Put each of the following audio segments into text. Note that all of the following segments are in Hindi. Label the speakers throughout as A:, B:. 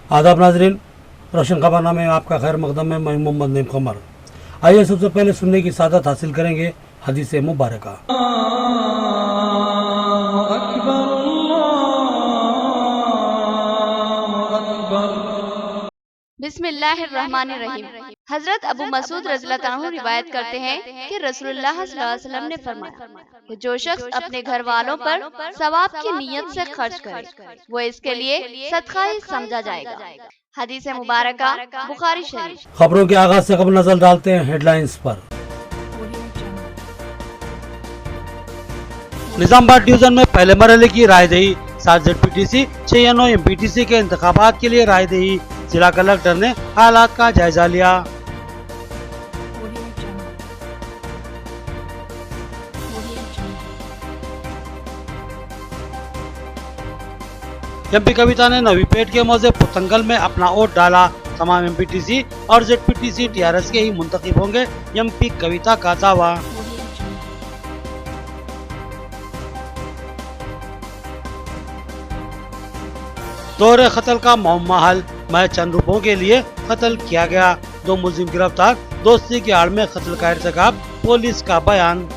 A: आदाब नाजरीन, रोशन खबरनामे में आपका खैर मकदम में मैं मोहम्मद नईम कमर। आइए सबसे पहले सुनने की सादत हासिल करेंगे हदीस मुबारका।
B: बिस्मिल्लाहिर्रहमानिर्रहीम। हजरत अबू मसूद रज़ियल्लाहु अन्हु रिवायत करते हैं कि रसूलुल्लाह सल्लल्लाहु अलैहि वसल्लम ने फरमाया कि जो शख्स अपने घर वालों पर सवाब की नीयत से खर्च करे वो इसके लिए सदका ही समझा जाएगा। हदीस मुबारका बुखारी शरीफ।
A: खबरों के आगाज से कबल नजर डालते हैं हेडलाइंस पर। निजामबाद डिवीजन में पहले मरहले की रायदही, 7 ZPTC 6 NO MPTC के इंतखाबात के लिए रायदही। जिला कलेक्टर ने हालात का जायजा लिया। MP कविता ने नवीपेट के मौजे पुतंगल में अपना वोट डाला। तमाम MPTC और ZPTC TRS के ही मुंतखब होंगे, MP कविता का दावा। दौरे कत्ल का मुअम्मा हल, मैं चंद रुपयों के लिए कत्ल किया गया। 2 मुलजिम गिरफ्तार, दोस्ती की आड़ में कत्ल का इर्तिकाब, पुलिस का बयान।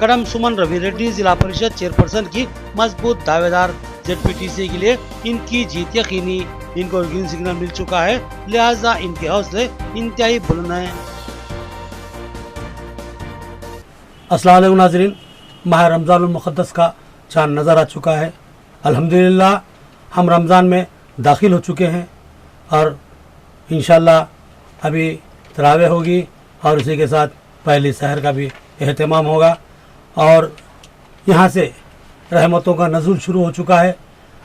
A: कड़म सुमन रवि रेड्डी जिला परिषद चेयरपर्सन की मजबूत दावेदार। ZPTC के लिए इनकी जीत यकीनी, इनको ग्रीन सिग्नल मिल चुका है, लिहाजा इनके हौसले इंतहाई बुलंद हैं। अस्सलाम वालेकुम नाज़रीन, माह रमज़ानुल मुक़द्दस का चाँद नज़र आ चुका है। अल्हम्दुलिल्लाह हम रमज़ान में दाखिल हो चुके हैं और इंशाअल्लाह अभी तरावे होगी और उसी के साथ पहली सहर का भी एहतमाम होगा और यहाँ से रहमतों का नज़ुल शुरू हो चुका है।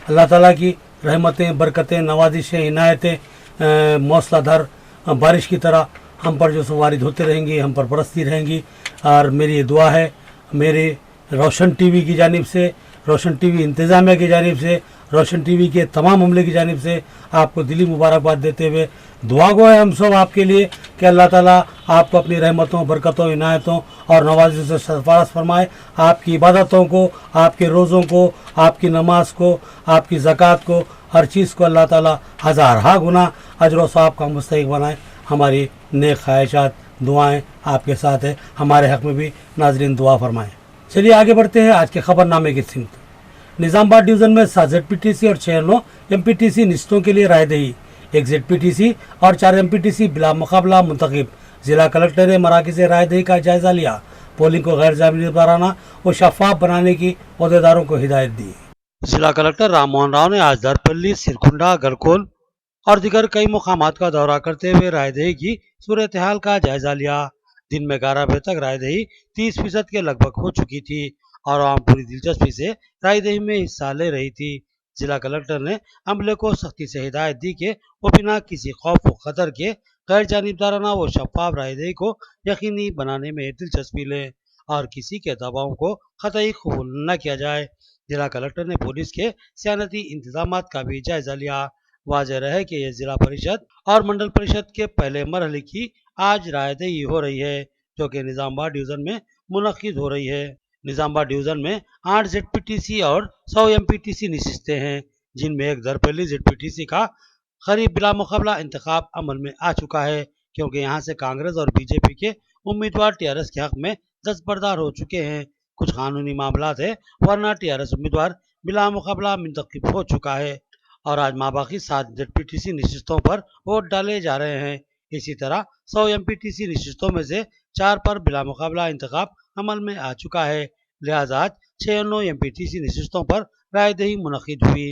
A: अल्लाह ताला की रहमतें, बरकतें, नवाजिशें, इनायतें मौसलाधार बारिश की तरह हम पर जो वारिद होते रहेंगी, हम पर बरसती रहेंगी। और मेरी ये दुआ है, मेरे रोशन टीवी की जानिब से, रोशन टीवी इंतज़ामिया की जानिब से, रोशन टीवी के तमाम अमले की जानिब से आपको दिली मुबारकबाद देते हुए दुआ गो है हम सब आपके लिए कि अल्लाह ताला आपको अपनी रहमतों, बरकतों, इनायतों और नवाज़ों से सरफराज फरमाए। आपकी इबादतों को, आपके रोज़ों को, आपकी नमाज को, आपकी ज़कात को, हर चीज़ को अल्लाह ताला हज़ार गुना अजर व सवाब का मुस्तहिक बनाए। हमारी नेक ख्वाहिशात, दुआएं आपके साथ है, हमारे हक़ में भी नाज़रीन दुआ फरमाएं। चलिए आगे बढ़ते हैं आज के खबरनामे की सिमत। निज़ामबाद डिवीज़न में 7 ZPTC और 6 NO MPTC निश्तों के लिए रायदही, 1 ZPTC और 4 MPTC बिला मुकाबला मुंतखब। जिला कलेक्टर ने मराकज़ रायदही का जायजा लिया, पोलिंग को गैर जानिबदाराना व शफाफ बनाने की अहदेदारों को हिदायत दी। जिला कलेक्टर राम मोहन राव ने आज दरपल्ली, सिरकुंडा, गलकोल और दीगर कई मुकामात का दौरा करते हुए रायदही की सूरत हाल का जायजा लिया। दिन में 11 बजे तक रायदही 30% के लगभग हो चुकी थी और आम पूरी दिलचस्पी से रायदही में हिस्सा ले रही थी। जिला कलेक्टर ने अमले को सख्ती से हिदायत दी कि वो बिना किसी खौफ व खतर के गैर जानिबदाराना व शफाफ रायदही को यकीनी बनाने में दिलचस्पी लें और किसी के दबाव को कतई कबूल न किया जाए। जिला कलेक्टर ने पुलिस के सियानती इंतजामात का भी जायजा लिया। वाज़ेह रहे कि ये जिला परिषद और मंडल परिषद के पहले मरहले की आज रायदही हो रही है, जो कि निज़ामबाद डिवीज़न में मुनक्किद हो रही है। निज़ामबाद डिवीज़न में 8 ZPTC और 100 MPTC नशिस्तें हैं, जिनमें एक दरपल्ली ZPTC का करीब बिला मुकाबला इंतखाब अमल में आ चुका है, क्योंकि यहाँ से कांग्रेस और BJP के उम्मीदवार TRS के हक में दस्तबरदार हो चुके हैं। कुछ कानूनी मामला है, वरना TRS उम्मीदवार बिला मुकाबला मुंतखब हो चुका है और आज माबाकी 7 ZPTC नशिस्तों पर वोट डाले जा रहे हैं। इसी तरह 100 MPTC नशिस्तों में से 4 पर बिला मुकाबला इंतखाब अमल में आ चुका है, लिहाजा आज 6 NO MPTC नशिस्तों पर रायदही मुनक्किद हुई।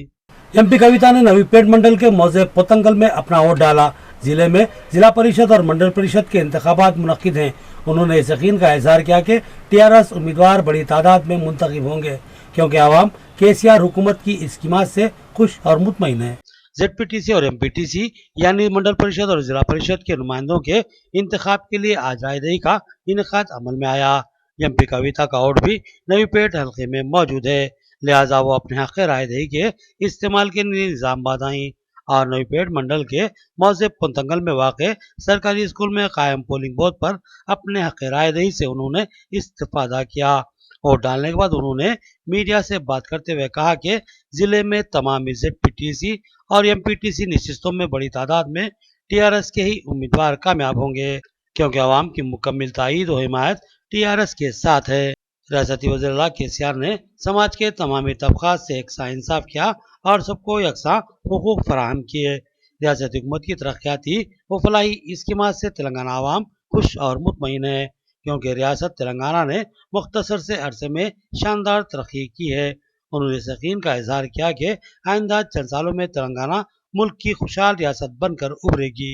A: MP कविता ने नवीपेट मंडल के मौजे पोतंगल में अपना वोट डाला। जिले में जिला परिषद और मंडल परिषद के इंतखाबात मुनक्किद हैं। उन्होंने इस यकीन का इजहार किया कि TRS उम्मीदवार बड़ी तादाद में मुंतखब होंगे, क्योंकि आवाम KCR हुकूमत की स्कीमात से खुश और मुतमईन है। ZPTC और MPTC यानी मंडल परिषद और जिला परिषद के नुमाइंदों के इंतखाब के लिए आज रायदही का इनेकाद अमल में आया। MP कविता का वोट भी नवीपेट हल्के में मौजूद है, लिहाजा वो अपने हक़ रायदही के इस्तेमाल के लिए निज़ामबाद आई और नवीपेट मंडल के मौजे पुतंगल में वाक़ सरकारी स्कूल में कायम पोलिंग बूथ पर अपने हक़ रायदही से उन्होंने इस्तिफादा किया वोट डालने के बाद उन्होंने मीडिया से बात करते हुए कहा कि जिले में तमाम ZPTC और MPTC निश्चितों में बड़ी तादाद में TRS के ही उम्मीदवार कामयाब होंगे, क्योंकि अवाम की मुकम्मल ताईद और हिमायत TRS के साथ है। रियासती वज़ीर KCR ने समाज के तमामी तबकात से एकसा इंसाफ किया और सबको यकसा हुकूक फराहम किए। रियासती हुकूमत की तरक्याती व फलाही स्कीमात से तेलंगाना आवाम खुश और मुतमईन है, क्योंकि रियासत तेलंगाना ने मुख्तसर से अरसे में शानदार तरक्की की है। उन्होंने इस यकीन का इजहार किया कि आइंदा चंद सालों में तेलंगाना मुल्क की खुशहाल रियासत बनकर उभरेगी।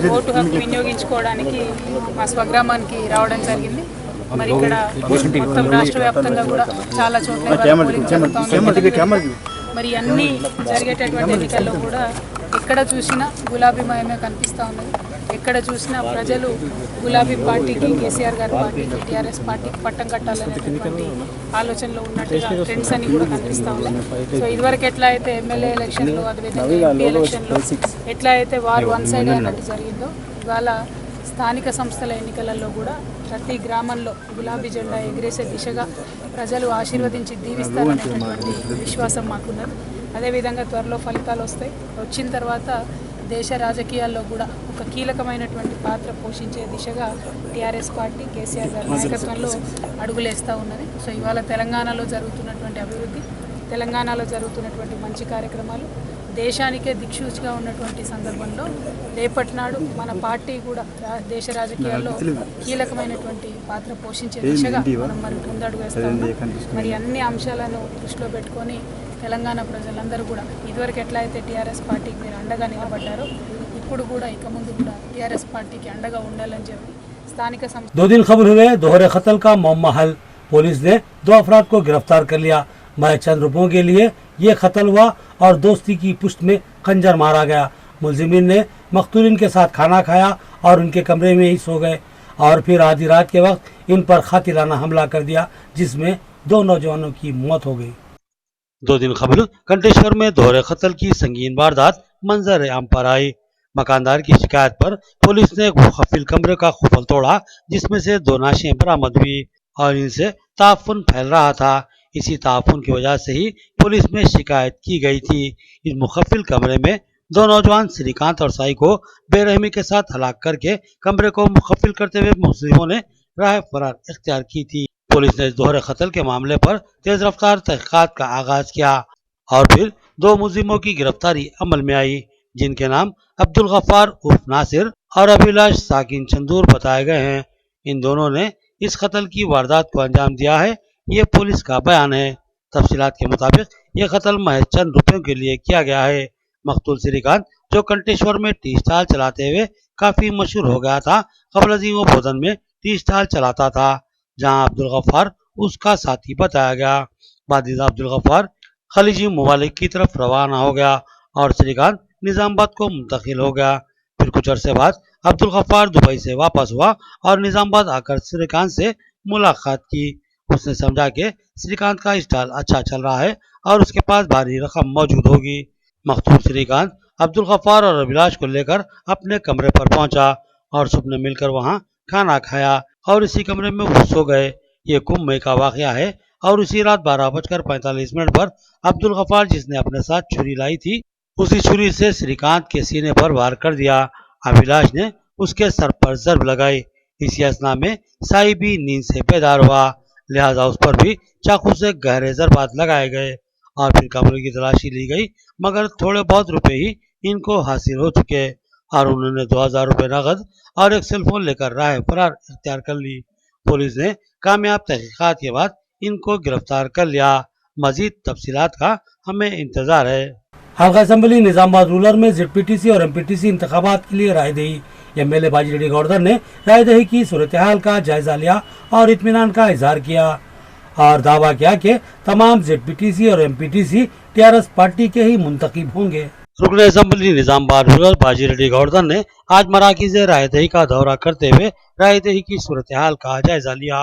C: ఓటు హక్కు వినియోగించుకోవడానికి మా స్వగ్రామానికి రావడం జరిగింది. మరి ఇక్కడ మొత్తం రాష్ట్ర వ్యాప్తంగా కూడా చాలా చోట్ల పోలింగ్ జరుగుతూ ఉంది. మరి అన్ని జరిగేటటువంటి ఎన్నికల్లో కూడా ఎక్కడ చూసినా గులాబీమయమే కనిపిస్తూ ఉన్నది. ఎక్కడ చూసినా ప్రజలు గులాబీ పార్టీకి, కేసీఆర్ గారి పార్టీకి, టీఆర్ఎస్ పార్టీకి పట్టం కట్టాలనేటువంటి ఆలోచనలో ఉన్నట్టుగా ట్రెండ్స్ అన్ని కూడా కనిపిస్తూ ఉన్నాయి. సో ఇదివరకు ఎట్లా అయితే ఎమ్మెల్యే ఎలక్షన్లు, అదేవిధంగా ఎంపీ ఎలక్షన్లు ఎట్లా అయితే వారు వన్ సైడ్ అయినట్టు జరిగిందో, ఇవాళ స్థానిక సంస్థల ఎన్నికలలో కూడా ప్రతి గ్రామంలో గులాబీ జెండా ఎగిరేసే దిశగా ప్రజలు ఆశీర్వదించి దీవిస్తారనేటువంటి విశ్వాసం మాకున్నది. అదేవిధంగా త్వరలో ఫలితాలు వస్తాయి. వచ్చిన తర్వాత దేశ రాజకీయాల్లో కూడా ఒక కీలకమైనటువంటి పాత్ర పోషించే దిశగా టీఆర్ఎస్ పార్టీ కేసీఆర్ గారి నాయకత్వంలో అడుగులేస్తూ ఉన్నది. సో ఇవాళ తెలంగాణలో జరుగుతున్నటువంటి అభివృద్ధి, తెలంగాణలో జరుగుతున్నటువంటి మంచి కార్యక్రమాలు దేశానికే దిక్సూచిగా ఉన్నటువంటి సందర్భంలో రేపటి నాడు మన పార్టీ కూడా దేశ రాజకీయాల్లో కీలకమైనటువంటి పాత్ర పోషించే దిశగా మనం మరి ముందడుగు వేస్తాం. మరి అన్ని అంశాలను దృష్టిలో పెట్టుకొని తెలంగాణ ప్రజలందరూ కూడా ఇదివరకు ఎట్లా అయితే టీఆర్ఎస్ పార్టీకి మీరు అండగా నిలబడ్డారో ఇప్పుడు కూడా ఇక ముందు కూడా టీఆర్ఎస్ పార్టీకి అండగా ఉండాలని చెప్పి స్థానిక సంస్థ
A: 2 दिन खबर हुए दोहरे कत्ल का मामला हल। पुलिस ने 2 अफराद को गिरफ्तार कर लिया। महज चंद रुपयों के लिए ये कत्ल हुआ और दोस्ती की पुष्ट में खंजर मारा गया। मुलजिमीन ने मकतूलिन के साथ खाना खाया और उनके कमरे में ही सो गए और फिर आधी रात के वक्त इन पर कातिलाना हमला कर दिया, जिसमें 2 नौजवानों की मौत हो गई। 2 दिन खबर कंटेश्वर में दोहरे कत्ल की संगीन वारदात मंजर आम पर आई। मकानदार की शिकायत पर पुलिस ने मुखफिल कमरे का खुफल तोड़ा, जिसमें से 2 लाशें बरामद हुई और इनसे ताफुन फैल रहा था। इसी ताफुन की वजह से ही पुलिस में शिकायत की गई थी। इस मुखफिल कमरे में 2 नौजवान श्रीकांत और साई को बेरहमी के साथ हलाक करके कमरे को मुखफिल करते हुए मुस्लिमों ने राह फरार इख्तियार की थी। पुलिस ने इस दोहरे कत्ल के मामले पर तेज रफ्तार तहकीकात का आगाज किया और फिर 2 मुलजिमों की गिरफ्तारी अमल में आई, जिनके नाम अब्दुल गफ्फार उर्फ नासिर और अभिलाष साकिन चंदूर बताए गए हैं। इन दोनों ने इस कत्ल की वारदात को अंजाम दिया है, ये पुलिस का बयान है। तफसीलात के मुताबिक ये कत्ल महज चंद रुपयों के लिए किया गया है। मकतूल श्रीकांत, जो कंटेश्वर में टी स्टाल चलाते हुए काफी मशहूर हो गया था, कबल अजीम भोजन में टी स्टाल चलाता था, जहां अब्दुल गफ्फार उसका साथी बताया गया। बादिदा अब्दुल गफ्फार खलीजी ममालिक की तरफ रवाना हो गया और श्रीकांत निजामाबाद को मुंतकिल हो गया। फिर कुछ अरसे बाद अब्दुल गफ्फार दुबई से वापस हुआ और निजामाबाद आकर श्रीकांत से मुलाकात की। उसने समझा कि श्रीकांत का स्टाइल अच्छा चल रहा है और उसके पास भारी रकम मौजूद होगी। मखतूल श्रीकांत अब्दुल गफ्फार और अभिलाष को लेकर अपने कमरे पर पहुंचा और सबने मिलकर वहां खाना खाया और इसी कमरे में वो सो गए। ये कुंभ मई का वाकया है और उसी रात 12:45 पर अब्दुल गफ्फार, जिसने अपने साथ छुरी लाई थी, उसी छुरी से श्रीकांत के सीने पर वार कर दिया। अभिलाष ने उसके सर पर जर्ब लगाई। इसी असना में साई भी नींद से बेदार हुआ, लिहाजा उस पर भी चाकू से गहरे जरबात लगाए गए और फिर कमरे की तलाशी ली गई, मगर थोड़े बहुत रुपए ही इनको हासिल हो चुके और उन्होंने 2000 रुपए नकद और एक सेलफोन लेकर राह फरार इख्तियार कर ली। पुलिस ने कामयाब तहकीकात के बाद इनको गिरफ्तार कर लिया। मजीद तफसीलात का हमें इंतजार है। हल्का असम्बली निजामाबाद रूरल में ZPTC और MPTC इंतखाबात के लिए रायदही। MLA बाजीरेड्डी गौरधन ने रायदही की सूरत हाल का जायजा लिया और इत्मीनान का इजहार किया और दावा किया कि तमाम ZPTC और MPTC TRS पार्टी के ही मुंतखब होंगे। रुकन असम्बली निजामाबाद रूरल बाजीरेड्डी गौरधन ने आज मराकिज़ रायदही का दौरा करते हुए रायदही की सूरत हाल का जायजा लिया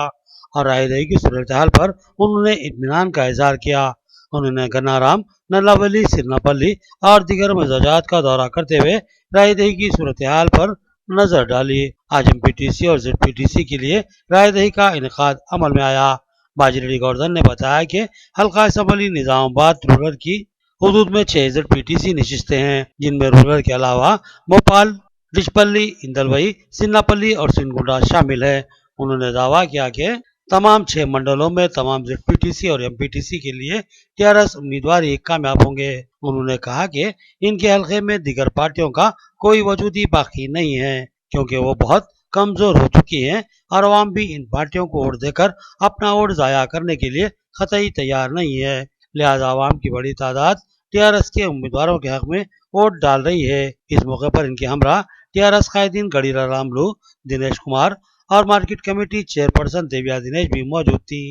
A: और रायदही की सूरत हाल पर उन्होंने इत्मीनान का इजहार किया। उन्होंने गन्नाराम, नल्लावली, सिरनापल्ली और दीगर मजाजात का दौरा करते हुए रायदही की सूरत हाल पर नजर डाली। आज MPTC और ZPTC के लिए रायदही का इनेकाद अमल में आया। बाजिरेड्डी गौरधन ने बताया कि हल्का असम्बली निजामाबाद रूरल की हुदूद में 6 ZPTC नशिस्तें हैं, जिनमें रूरल के अलावा भोपाल, डिचपल्ली, इंदलवई, सिन्नापल्ली और सिनगुंडा शामिल है। उन्होंने दावा किया कि तमाम 6 मंडलों में तमाम ZPTC और MPTC के लिए TRS उम्मीदवार ही कामयाब होंगे। उन्होंने कहा कि इनके हल्के में दीगर पार्टियों का कोई वजूद ही बाकी नहीं है, क्योंकि वो बहुत कमजोर हो चुकी हैं और अवाम भी इन पार्टियों को वोट देकर अपना वोट जाया करने के लिए कतई तैयार नहीं है। लिहाजा अवाम की बड़ी तादाद TRS के उम्मीदवारों के हक में वोट डाल रही है। इस मौके पर इनके हमरा TRS कायदीन गढ़ीरा रामलू, दिनेश कुमार और मार्केट कमेटी चेयरपर्सन देविया दिनेश भी मौजूद थी।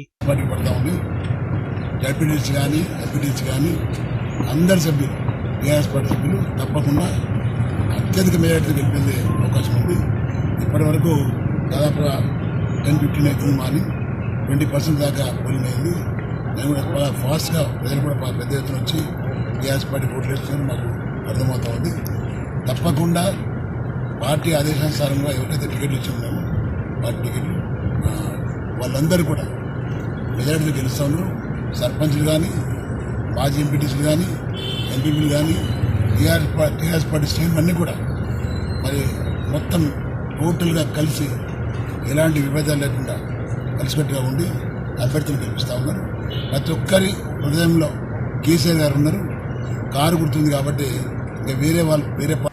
D: అందరి సభ్యులు టీఆర్ఎస్ పార్టీ సభ్యులు తప్పకుండా అత్యధిక మెజార్టీ గెలిపే అవకాశం ఉంది. ఇప్పటి వరకు దాదాపుగా 10-15 అవుతుంది, మాది 20% దాకా పోలింగ్ అయింది. మేము కూడా ఫాస్ట్గా ప్రజలు కూడా పెద్ద ఎత్తున వచ్చి టీఆర్ఎస్ పార్టీ ఓట్లు వేస్తున్నారు, మాకు అర్థమవుతా ఉంది. తప్పకుండా పార్టీ ఆదేశానుసారంగా ఎవరికైతే టికెట్లు ఇచ్చి ఉన్నామో పార్టీ టికెట్లు వాళ్ళందరూ కూడా మెజార్టీలో గెలుస్తూ ఉన్నారు. సర్పంచ్లు కానీ, మాజీ ఎంపీటీసీలు కానీ, ఎంపీపీలు కానీ, టీఆర్ఎస్ పార్టీ శ్రేణులు అన్నీ కూడా మరి మొత్తం టోటల్గా కలిసి ఎలాంటి విభేదాలు లేకుండా కలిసికట్టుగా ఉండి అభ్యర్థులు గెలిపిస్తూ ఉన్నారు. ప్రతి ఒక్కరి హృదయంలో కేసీఆర్ గారు ఉన్నారు. కారు గుర్తుంది కాబట్టి ఇంకా వేరే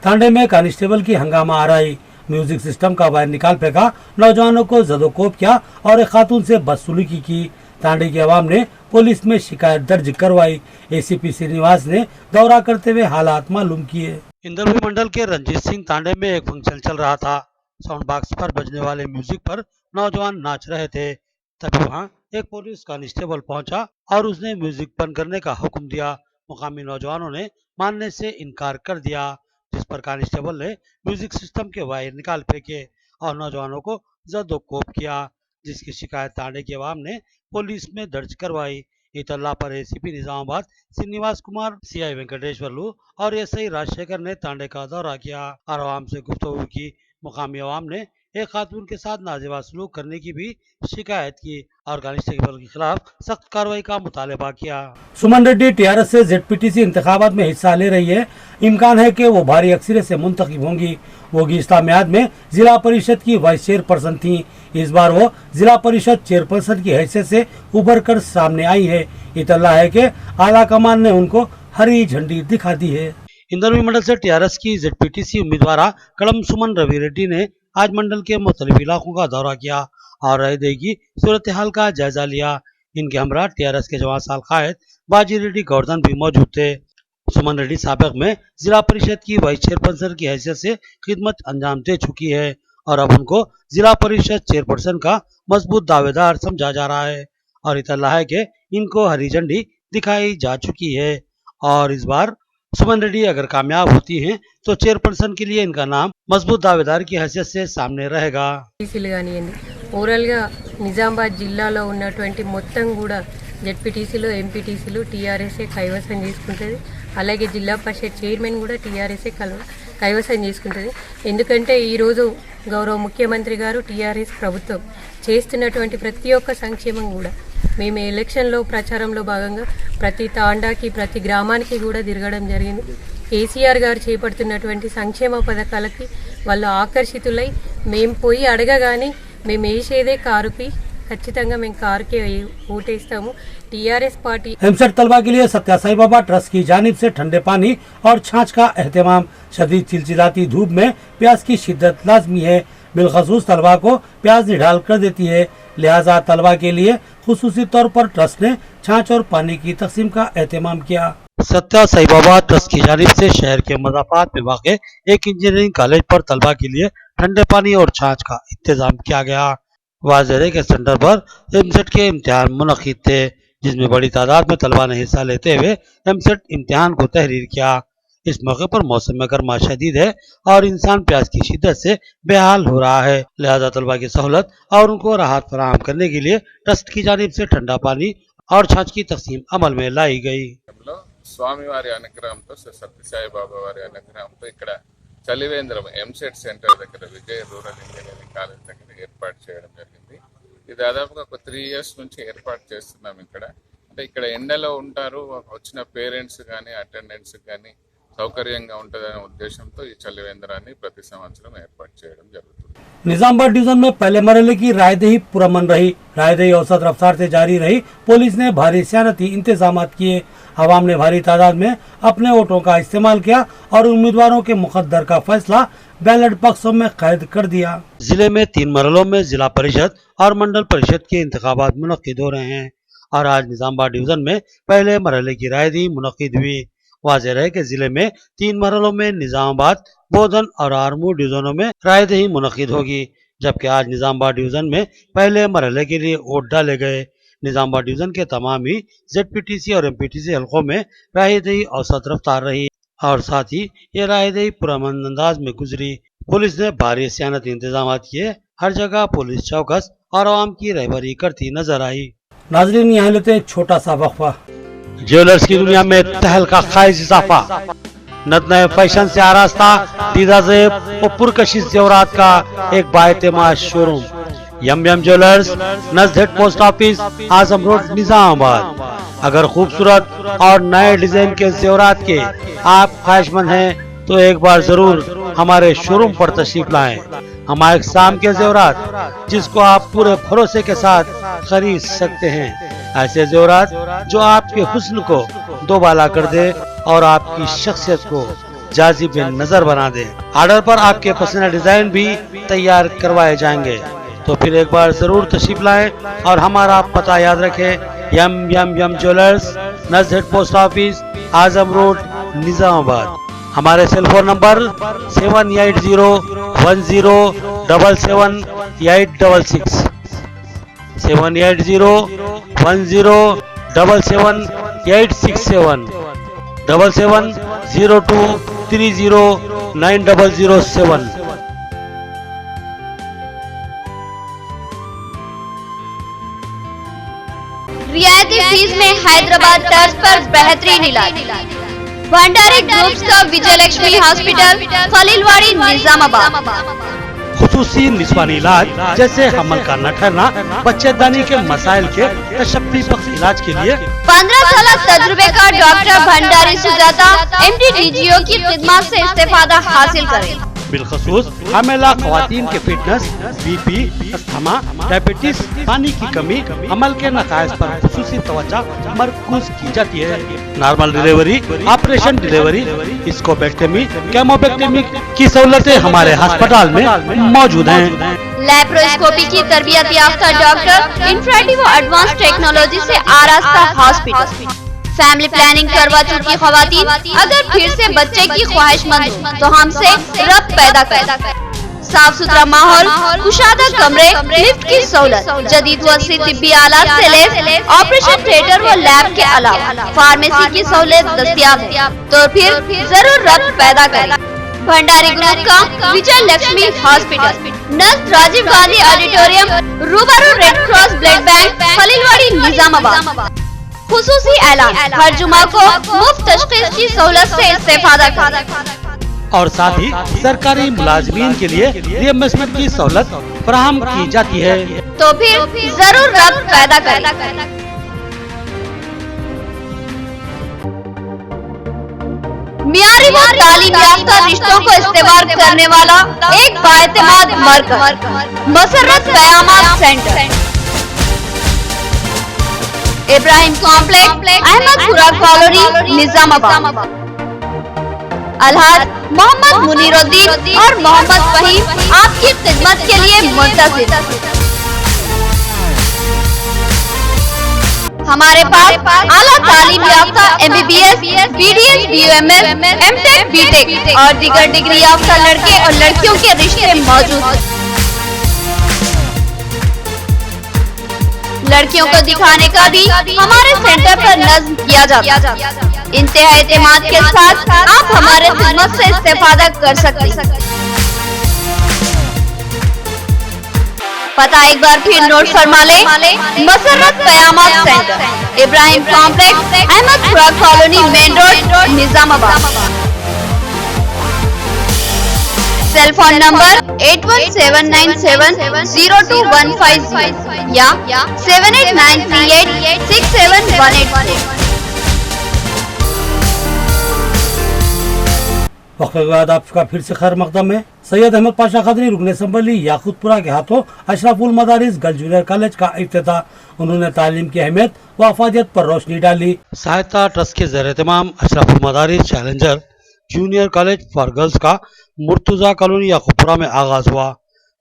A: तांडे में कांस्टेबल की हंगामा आराई, म्यूजिक सिस्टम का वायर निकाल फेंका, नौजवानों को जदोकोब किया और एक खातून से बदसलूकी की। तांडे की आवाम ने पुलिस में शिकायत दर्ज करवाई। ACP श्रीनिवास ने दौरा करते हुए हालात मालूम किए। इंदलवी मंडल के रंजीत सिंह तांडे में एक फंक्शन चल रहा था। साउंड बॉक्स पर बजने वाले म्यूजिक पर नौजवान नाच रहे थे। तभी वहां एक पुलिस कांस्टेबल पहुंचा और उसने म्यूजिक बंद करने का हुक्म दिया। मुकामी नौजवानों ने मानने से इनकार कर दिया, जिस पर कांस्टेबल ने म्यूजिक सिस्टम के वायर निकाल फेंके और नौजवानों को जदोकोब किया, जिसकी शिकायत तांडे की आवाम ने पुलिस में दर्ज करवाई। इतला पर ACP निजामाबाद श्रीनिवास कुमार, CI वेंकटेश्वरलू और SI राजशेखर ने तांडे का दौरा किया और आवाम से गुफ्तगू की। मुकामी आवाम ने एक खातून के साथ नाजेवा सलूक करने की भी शिकायत की और कांस्टेबल के खिलाफ सख्त कार्रवाई का मुतालबा किया। सुमन रेड्डी TRS से ZPTC इंतखाबात में हिस्सा ले रही है। इम्कान है कि वो भारी अक्सरियत से मुंतखब होंगी। वो गुज़िश्ता मियाद में जिला परिषद की वाइस चेयरपर्सन थी। इस बार वो जिला परिषद चेयरपर्सन की हैसियत से उभर कर सामने आई है। इतला है कि आला कमान ने उनको हरी झंडी दिखा दी है। इंदरवी मंडल से TRS की ZPTC उम्मीदवार कड़म सुमन रवि रेड्डी ने आज मंडल के मुख्तलिफ इलाकों का दौरा किया और रायदे की सूरत हाल का जायजा लिया। इनके हमरा TRS के जवान साल कायद बाजी रेड्डी गौरधन भी मौजूद थे। सुमन रेड्डी साबिक में जिला परिषद की वाइस चेयरपर्सन की हैसियत से खिदमत अंजाम दे चुकी है और अब उनको जिला परिषद चेयरपर्सन का मजबूत दावेदार समझा जा रहा है और इतला है कि इनको हरी झंडी दिखाई जा चुकी है और इस बार सुमन रेड्डी अगर कामयाब होती हैं तो चेयरपर्सन के लिए इनका नाम मजबूत दावेदार की हैसियत से सामने रहेगा।
E: ఓవరాల్గా నిజామాబాద్ జిల్లాలో ఉన్నటువంటి మొత్తం కూడా ZPTCలో MPTCలు TRSఏ కైవసం చేసుకుంటుంది. అలాగే జిల్లా పరిషత్ చైర్మన్ కూడా TRSఏ కైవసం చేసుకుంటుంది. ఎందుకంటే ఈరోజు గౌరవ ముఖ్యమంత్రి గారు TRS ప్రభుత్వం చేస్తున్నటువంటి ప్రతి ఒక్క సంక్షేమం కూడా మేము ఎలక్షన్లో ప్రచారంలో భాగంగా ప్రతి తాండాకి ప్రతి గ్రామానికి కూడా తిరగడం జరిగింది. కేసీఆర్ గారు చేపడుతున్నటువంటి సంక్షేమ పథకాలకి వాళ్ళు ఆకర్షితులై మేము పోయి అడగగానే మేము వేసేదే కారుకి ఖచ్చితంగా మేము కారుకే ఓటేస్తాము. TRS पार्टी
A: एमसेट तलबा के लिए सत्या साई बाबा ट्रस्ट की जानिब से ठंडे पानी और छाछ का एहतमाम। शदीद चिलचिलाती धूप में प्यास की शिद्दत लाजमी है, बिलखसूस तलबा को प्यास निढाल कर देती है। लिहाजा तलबा के लिए खुसूसी तौर पर ट्रस्ट ने छाछ और पानी की तकसीम का एहतमाम किया। सत्या साई बाबा ट्रस्ट की जानिब से शहर के मज़ाफ़ात में वाक़े एक इंजीनियरिंग कॉलेज पर तलबा के लिए ठंडे पानी और छाछ का इंतजाम किया गया। वाज़ेह के सेंटर पर एमसेट के इम्तिहान मुनक़िद थे, जिसमें बड़ी तादाद में तलबा ने हिस्सा लेते हुए एमसेट इम्तिहान को तहरीर किया। इस मौके पर मौसम में गर्मा शदीद है और इंसान प्यास की शिद्दत से बेहाल हो रहा है। लिहाजा तलबा की सहूलत और उनको राहत फराहम करने के लिए ट्रस्ट की जानिब से ठंडा पानी और छाछ की तकसीम अमल में लाई गई।
F: స్వామివారి అనుగ్రహంతో సత్యసాయి బాబా వారి అనుగ్రహంతో ఇక్కడ చలివేంద్రం ఎంసెట్ సెంటర్ దగ్గర విజయ్ రూరల్ ఇంజనీరింగ్ కాలేజ్ దగ్గర ఏర్పాటు చేయడం జరిగింది. ఇది దాదాపుగా ఒక 3 years నుంచి ఏర్పాటు చేస్తున్నాం ఇక్కడ. అంటే ఇక్కడ ఎండలో ఉంటారు, వచ్చిన పేరెంట్స్ కానీ అటెండెంట్స్ కానీ సౌకర్యంగా ఉంటుందనే ఉద్దేశంతో ఈ చలివేంద్రాన్ని ప్రతి సంవత్సరం ఏర్పాటు చేయడం జరుగుతుంది.
A: निजामबाद डिवीजन में पहले मरहले की रायदही पुरअमन रही। रायदही औसत रफ्तार से जारी रही। पुलिस ने भारी सियानती इंतजाम किए। आवाम ने भारी तादाद में अपने वोटों का इस्तेमाल किया और उम्मीदवारों के मुकद्दर का फैसला बैलेट बक्सों में कैद कर दिया। जिले में 3 मरहलों में जिला परिषद और मंडल परिषद के इंतखाबात मुनक्किद हो रहे हैं और आज निजामबाद डिवीजन में पहले मरहले की रायदही मुनक्किद हुई। वाज़ेह है कि जिले में 3 मरहलों में निजामाबाद, बोधन और आरमू डिवीजनों में रायदही मुनक्किद होगी, जबकि आज निजामाबाद डिवीजन में पहले मरहले के लिए वोट डाले गए। निजामाबाद डिवीजन के तमाम ही ZPTC और MPTC हलकों में रायदही औसत रफ्तार रही और साथ ही ये रायदही पुरअमन अंदाज में गुजरी। पुलिस ने भारी सियानती इंतजाम किए। हर जगह पुलिस चौकस और आवाम की रहबरी करती नजर आई। नाजरीन, यहाँ लेते एक छोटा सा वक्फा। ज्वेलर्स की दुनिया में तहलका खाइज इजाफा। नत नए फैशन से आरास्ता दीदा जेब और पुरकशिश जेवरात का एक बाएतमाद शोरूम यम ज्वेलर्स, नज़द हेड पोस्ट ऑफिस, आजम रोड, निजामाबाद। अगर खूबसूरत और नए डिजाइन के जेवरात के आप ख्वाहिशमंद हैं तो एक बार जरूर हमारे शोरूम पर तशरीफ लाएं। हमारे शाम के जेवरात जिसको आप पूरे भरोसे के साथ खरीद सकते हैं, ऐसे जेवरात जो आपके हुस्न को दोबाला कर दे और आपकी शख्सियत को जाजिब नजर बना दे। ऑर्डर पर आपके पसंदीदा डिजाइन भी तैयार करवाए जाएंगे। तो फिर एक बार जरूर तशरीफ लाएं और हमारा पता याद रखें। यम ज्वेलर्स, नज़द हेड पोस्ट ऑफिस, आजम रोड, निजामाबाद। हमारे सेल फोन नंबर 7801077866 7801077867 7702309007।
B: रियायती फीस में हैदराबाद तर्ज पर बेहतरीन इलाज। भंडारी ग्रुप्स का विजयलक्ष्मी हॉस्पिटल, खलीलवाड़ी, निजामाबाद।
A: खुसूसी निस्वानी इलाज जैसे हमल का न ठहरना, बच्चेदानी के मसाइल के तशफ़्फ़ी बख्श इलाज के लिए
B: 15 साल तजुर्बे का doctor Bhandari Sujata MD DGO की खिदमत से इस्तेफादा हासिल करें।
A: बिलखसूस हमेला ख्वातीन के फिटनेस, BP, अस्थमा, डायबिटीज, पानी की कमी, अमल के नकायस पर खुसूसी तवज्जो मरकूज की जाती है। नॉर्मल डिलीवरी, ऑपरेशन डिलीवरी, स्कोपेक्टमी, केमोपेक्टमी की सहूलतें हमारे अस्पताल में मौजूद हैं।
B: लैप्रोस्कोपी की तरबियत याफ्ता डॉक्टर, इंफ्रारेड व एडवांस टेक्नोलॉजी से आरास्ता हॉस्पिटल। फैमिली प्लानिंग करवा चुकी खवातीन अगर फिर से बच्चे की ख्वाहिशमंद हो तो हमसे रब्त पैदा कर। साफ सुथरा माहौल, कुशादा कमरे, लिफ्ट की सहूलत, जदीद व अस्सी तिब्बी आलात से लैस, ऑपरेशन थिएटर व लैब के अलावा फार्मेसी की सहूलत दस्तियाब है। तो फिर जरूर रब्त पैदा करें। भंडारी ग्रुप का विजयलक्ष्मी हॉस्पिटल, नज़द राजीव गांधी ऑडिटोरियम, रूबरू red cross blood bank, Khaleelwadi, Nizamabad. खुसूसी ऐलान, हर जुमा को मुफ्त तशखीस की सहूलत से इस्तेफादा करें।
A: और साथ ही सरकारी मुलाजमीन के लिए रिएम्बर्समेंट की सहूलत फराहम की जाती है।
B: तो फिर जरूर रब्त पैदा करें। मियारी व तालीम याफ्ता रिश्तों को इस्तेमाल करने वाला एक बाएतमाद मरकज, मसर्रत क़यामत centre, Ibrahim complex, Ahmadpura colony, Nizamabad. अलहाज मोहम्मद मुनीरुद्दीन और मोहम्मद फहीम आपकी खिदमत के लिए मुंतज़िर। हमारे पास आला तालीम याफ्ता MBBS, BDS, BUMS, MTech, BTech और दीगर डिग्री याफ्ता लड़के और लड़कियों के रिश्ते मौजूद हैं। लड़कियों को दिखाने का भी हमारे सेंटर पर नज़्म किया जाता है। इंतहा एतमाद के साथ आप हमारे खिदमत से इस्तेफादा कर सकते हैं। पता एक बार फिर नोट फरमा ले, मसर्रत क़यामत centre, Ibrahim complex, Ahmadpura colony, main road, Nizamabad. Cell phone number 8179702150 या 7893867184।
A: वक्त के बाद आपका फिर से खैर मकदम है। सैयद अहमद पाशा खदरी रुकन असम्बली याकूतपुरा के हाथों अशरफुल मदारिस गर्ल्स जूनियर कॉलेज का इफ्तिताह। उन्होंने तालीम की अहमियत व अफादियत पर रोशनी डाली। सहायता ट्रस्ट के ज़ेर एहतमाम Ashraful Madaris challenger junior college for girls का मुर्तुजा कॉलोनी याकूतपुरा में आगाज हुआ।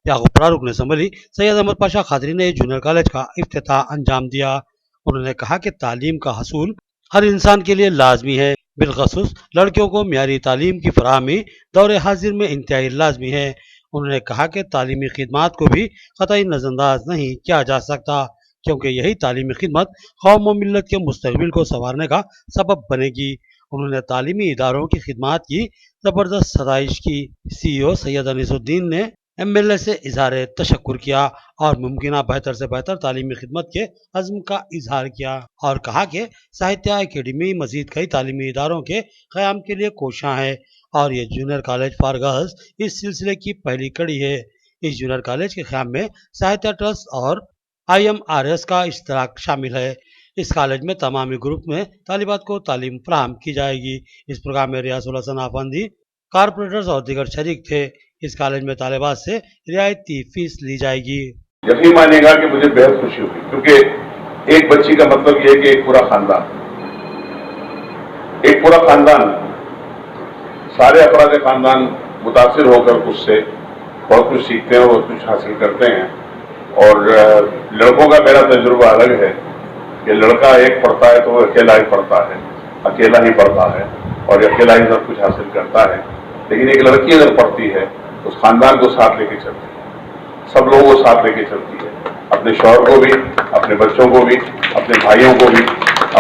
A: याकूतपुरा रुकन असम्बली सैयद अहमद पाशा खदरी ने जूनियर कॉलेज का इफ्तिताह अंजाम दिया। उन्होंने कहा कि तालीम का हसूल हर इंसान के लिए लाजमी है, बिलखसूस लड़कियों को म्यारी तालीम की फराहमी दौर हाजिर में इंतहाई लाजमी है। उन्होंने कहा कि तालीमी खिदमत को भी कतई नज़रअंदाज नहीं किया जा सकता, क्योंकि यही तालीमी खिदमत कौम व मिल्लत के मुस्तकबिल को संवारने का सबब बनेगी। उन्होंने तालीमी इदारों की खिदमत की ज़बरदस्त सराइश की। CEO सैयद अनीसुद्दीन ने MLA से इजहार तशक्कुर किया और मुमकिन बेहतर से बेहतर तालीमी खिदमत के अज़्म का इजहार किया और कहा कि साहित्य अकेडमी मजीद कई तालीमी इदारों के क़याम के लिए कोशां है और ये जूनियर कॉलेज फॉर गर्ल्स इस सिलसिले की पहली कड़ी है। इस जूनियर कॉलेज के क़याम में साहित्य ट्रस्ट और IMRS का इश्तराक शामिल है। इस कॉलेज में तमामी ग्रुप में तालिबात को तालीम फराहम की जाएगी। इस प्रोग्राम में रियासुल हसन आफंदी, कारपोरेटर्स और दीगर शरीक थे। इस कॉलेज में तालिबात से रियायती फीस ली जाएगी।
G: यकीन मानिएगा कि मुझे बेहद खुशी हुई, क्योंकि एक बच्ची का मतलब यह है कि एक पूरा खानदान सारे अफराद खानदान मुतासिर होकर उससे बहुत कुछ सीखते हैं, बहुत कुछ हासिल करते हैं। और लड़कों का मेरा तजुर्बा अलग है कि लड़का एक पढ़ता है तो वो अकेला ही पढ़ता है, अकेला ही पढ़ता है और अकेला ही सब कुछ हासिल करता है। लेकिन एक लड़की अगर पढ़ती है उस खानदान को साथ लेके चलती है, सब लोगों को साथ लेके चलती है, अपने शौहर को भी, अपने बच्चों को भी, अपने भाइयों को भी,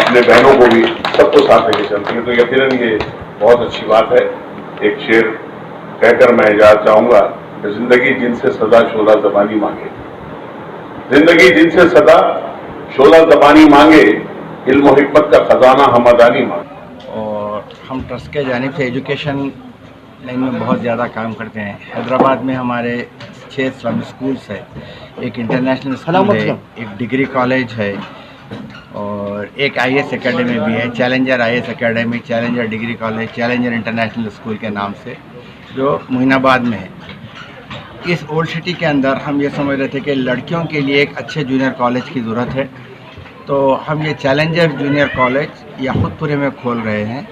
G: अपने बहनों को भी, सबको साथ लेके चलती है। तो यकीनन ये बहुत अच्छी बात है। एक शेर कहकर मैं इजाज़त चाहूँगा कि जिंदगी जिनसे सदा शोला ज़बानी मांगे, जिंदगी जिनसे सदा शोला ज़बानी मांगे, इल्म व हिकमत का खजाना हमदनी मांगे।
H: और हम ट्रस्ट के जानिब से एजुकेशन लाइन में बहुत ज़्यादा काम करते हैं। हैदराबाद में हमारे 6 इस्लामिक स्कूल्स है, एक इंटरनेशनल स्कूल है, एक डिग्री कॉलेज है और एक IAS एकेडमी भी है, challenger IAS academy, challenger degree college, challenger international school के नाम से, जो मोइनाबाद में है। इस ओल्ड सिटी के अंदर हम ये समझ रहे थे कि लड़कियों के लिए एक अच्छे जूनियर कॉलेज की ज़रूरत है, तो हम ये चैलेंजर जूनियर कॉलेज याकूतपुरे में खोल रहे हैं।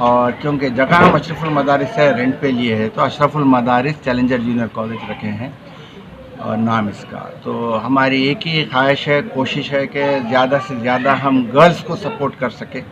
H: और क्योंकि जगह हम अशरफुल मदारिस से रेंट पे लिए हैं, तो अशरफुल मदारिस चैलेंजर जूनियर कॉलेज रखे हैं और नाम इसका। तो हमारी एक ही ख्वाहिश है, कोशिश है कि ज़्यादा से ज़्यादा हम गर्ल्स को सपोर्ट कर सकें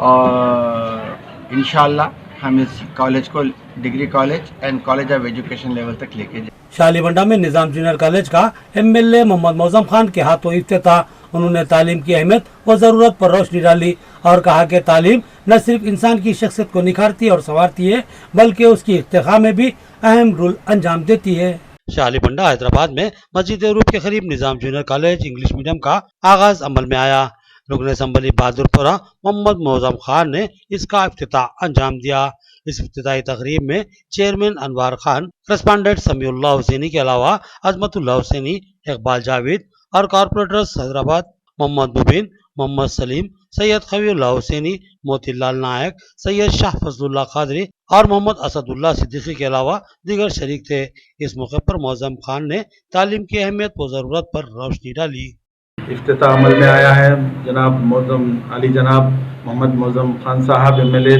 H: और इंशाअल्लाह हम इस कॉलेज को degree college and college of education level तक लेके जाए।
A: शालीबंडा में निज़ाम जूनियर कॉलेज का MLA मोहम्मद मौजम खान के हाथों इफ्तिताह। उन्होंने तालीम की अहमियत व ज़रूरत पर रोशनी डाली और कहा कि तालीम न सिर्फ इंसान की शख्सियत को निखारती और संवारती है, बल्कि उसकी इर्तिक़ा में भी अहम रोल अंजाम देती है। शालीबंडा हैदराबाद में मस्जिद रूप के करीब निज़ाम जूनियर कॉलेज इंग्लिश मीडियम का आगाज अमल में आया। रुकन असम्बली बहादुरपुरा मोहम्मद मौजम खान ने इसका इफ्तिताह अंजाम दिया। इस इफ्तिताही तकरीब में चेयरमैन अनवार खान, करस्पॉन्डेंट समीउल्लाह हुसैनी के अलावा अजमतुल्लाह हुसैनी, इकबाल जावेद और कारपोरेटर्स हैदराबाद मोहम्मद मुबीन, मोहम्मद सलीम, सैयद खवीउल्लाह हुसैनी, मोतीलाल नायक, सैयद शाह फजलुल्लाह कादरी और मोहम्मद असदुल्लाह सिद्दीकी के अलावा दीगर शरीक थे। इस मौके पर मौजम खान ने तालीम की अहमियत व ज़रूरत पर रोशनी डाली।
I: इफ्तिताह अमल में आया है। जनाब मौजम अली जनाब मोहम्मद मौजम खान साहब MLA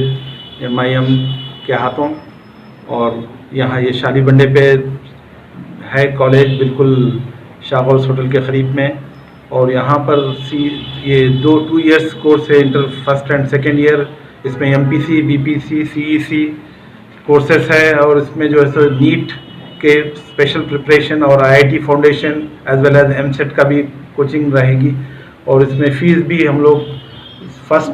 I: MIM के हाथों, और यहाँ ये शालीबंडे पे है कॉलेज, बिल्कुल शाह हाउस होटल के करीब में। और यहाँ पर ये 2 ईयर्स कोर्स है, inter first and second year. इसमें MPC, BPC, CEC कोर्सेस है और इसमें जो है सो नीट के स्पेशल प्रिपरेशन और IIT foundation as well as MSET का भी कोचिंग रहेगी। और इसमें फ़ीस भी हम लोग फर्स्ट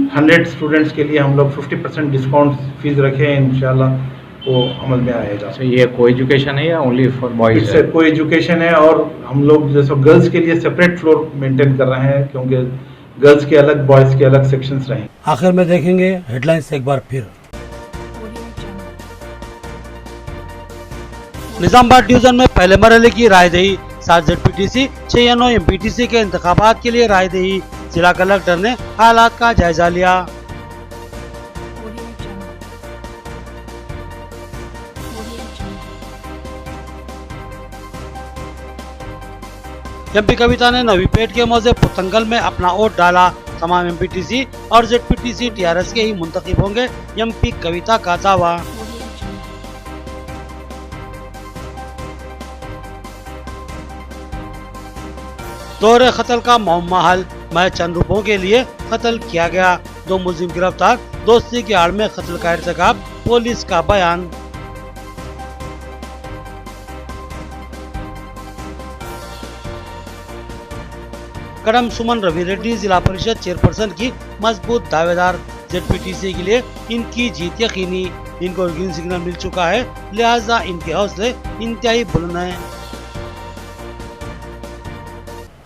I: 100 स्टूडेंट्स के लिए हम लोग 50% डिस्काउंट फीस रखे हैं। इंशाल्लाह वो अमल में आएगा।
J: तो ये को एजुकेशन है या ओनली फॉर बॉयज?
I: इससे को एजुकेशन है और हम लोग जैसे गर्ल्स के लिए सेपरेट फ्लोर मेंटेन कर रहे हैं, क्योंकि गर्ल्स के अलग बॉयज़ के अलग सेक्शंस रहें।
A: आखिर में देखेंगे हेडलाइंस एक बार फिर। निजामाबाद डिवीजन में पहले मरहले की रायदही 7 ZPTC 6 या 9 MPTC के इंतखाबात के लिए रायदही। जिला कलेक्टर ने हालात का जायजा लिया। MP कविता ने नवीपेट के मौजे पुतंगल में अपना वोट डाला। तमाम MPTC और ZPTC TRS के ही मुंतखब होंगे, MP कविता का दावा। दौरे कत्ल का मामला हल, महज चंद रुपयों के लिए कत्ल किया गया। 2 मुलजिम गिरफ्तार, दोस्ती की आड़ में कत्ल का इर्तिकाब, पुलिस का बयान। कड़म सुमन रवि रेड्डी जिला परिषद चेयरपर्सन की मजबूत दावेदार। ZPTC के लिए इनकी जीत यकीनी, इनको ग्रीन सिग्नल मिल चुका है, लिहाजा इनके हौसले इंतहाई बुलंद हैं।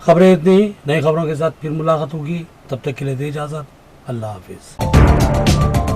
A: खबरें इतनी, नई खबरों के साथ फिर मुलाकात होगी, तब तक के लिए दे इजाजत। अल्लाह हाफिज।